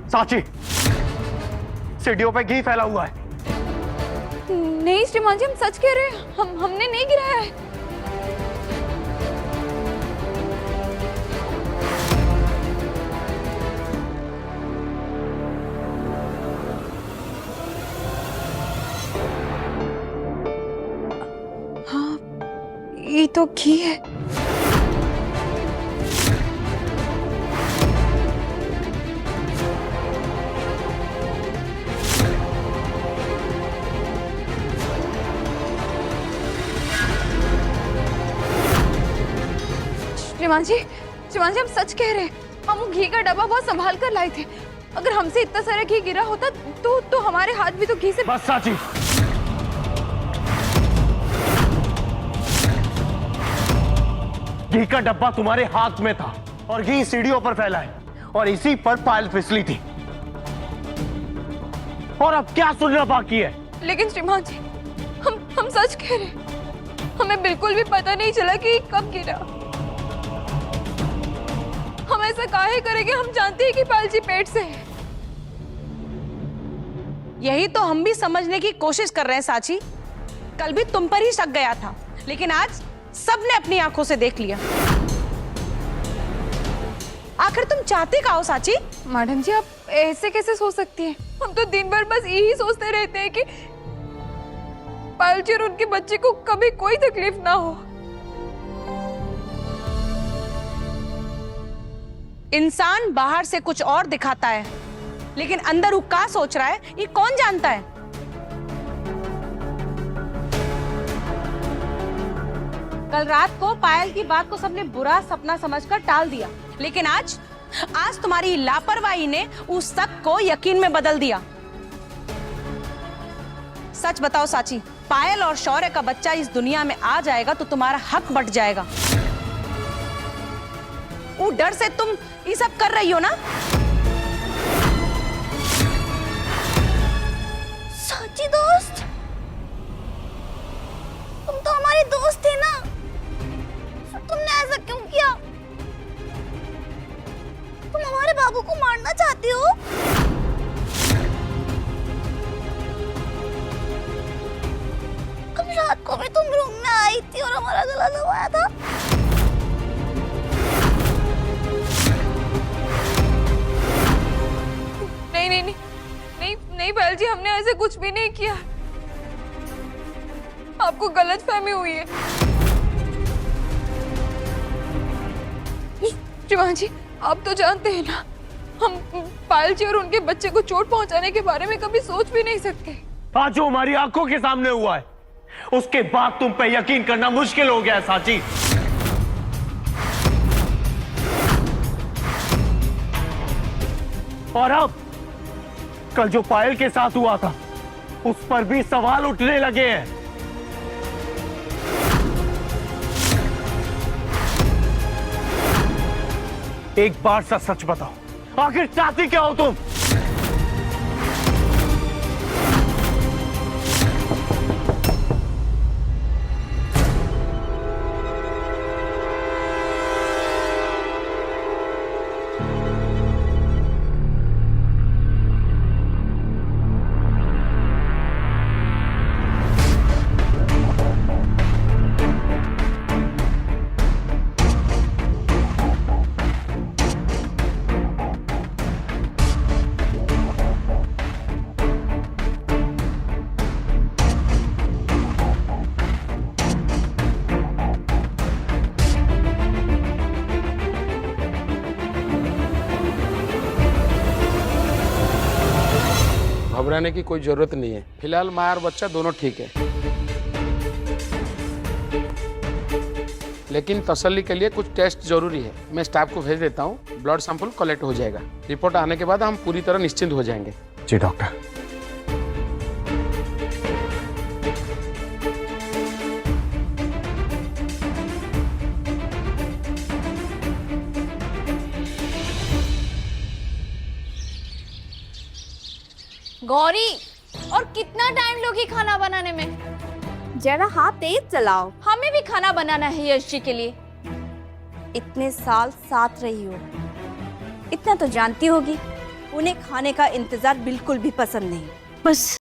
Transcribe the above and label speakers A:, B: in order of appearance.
A: साची, सीढ़ियों पे घी फैला हुआ है।
B: नहीं श्रीमान जी, हम सच कह रहे हैं, हमने नहीं गिराया है। हाँ, ये तो घी है। श्रीमान जी हम सच कह रहे हैं, हम वो घी का डब्बा बहुत संभाल कर लाए थे। अगर हमसे इतना सारा घी गिरा होता तो हमारे हाथ भी तो घी से।
A: बस साची, घी का डब्बा तुम्हारे हाथ में था और घी सीढ़ियों पर फैला है और इसी पर पायल फिसली थी। और अब क्या सुनना बाकी है?
B: लेकिन श्रीमान जी हम सच कह रहे हैं, हमें बिल्कुल भी पता नहीं चला कि कब गिरा। हम ऐसा काहे करेंगे, हम जानते हैं कि पायल जी पेट से है।
C: यही तो हम भी समझने की कोशिश कर रहे हैं साची। कल भी तुम पर ही शक गया था, लेकिन आज सबने अपनी आंखों से देख लिया। आखिर तुम चाहते क्या हो साची?
B: मैडम जी, आप ऐसे कैसे सोच सकती हैं? हम तो दिन भर बस यही सोचते रहते हैं कि पायल जी और उनके बच्चे को कभी कोई तकलीफ ना हो।
C: इंसान बाहर से कुछ और दिखाता है, लेकिन अंदर वो क्या सोच रहा है ये कौन जानता है? कल रात को पायल की बात को सबने बुरा सपना समझकर टाल दिया, लेकिन आज तुम्हारी लापरवाही ने उस शक को यकीन में बदल दिया। सच बताओ साची, पायल और शौर्य का बच्चा इस दुनिया में आ जाएगा तो तुम्हारा हक बट जाएगा। वो डर से तुम ये सब कर रही हो ना?
D: साची दोस्त, तुम तो हमारे दोस्त थे ना, तुमने ऐसा क्यों किया? तुम हमारे बाबू को मारना चाहते हो? कल रात को भी तुम रूम में आई थी और हमारा गला दबाया था।
B: नहीं पायल जी, हमने ऐसे कुछ भी नहीं किया। आपको गलतफहमी हुई है। श्रीमान जी, आप तो जानते हैं ना, हम पायल जी और उनके बच्चे को चोट पहुंचाने के बारे में कभी सोच भी नहीं सकते।
A: आज जो हमारी आंखों के सामने हुआ है, उसके बाद तुम पे यकीन करना मुश्किल हो गया है साची। और अब कल जो पायल के साथ हुआ था, उस पर भी सवाल उठने लगे हैं। एक बार सा सच बताओ, आखिर चाहती क्या हो तुम?
E: घबराने की कोई जरूरत नहीं है। फिलहाल माँ और बच्चा दोनों ठीक है, लेकिन तसल्ली के लिए कुछ टेस्ट जरूरी है। मैं स्टाफ को भेज देता हूँ, ब्लड सैंपल कलेक्ट हो जाएगा। रिपोर्ट आने के बाद हम पूरी तरह निश्चिंत हो जाएंगे।
A: जी डॉक्टर।
D: गौरी, और कितना टाइम लोगी खाना बनाने में?
F: जरा हाथ तेज चलाओ।
D: हमें भी खाना बनाना है यश जी के लिए।
F: इतने साल साथ रही हो, इतना तो जानती होगी
C: उन्हें खाने का इंतजार बिल्कुल भी पसंद नहीं।
G: बस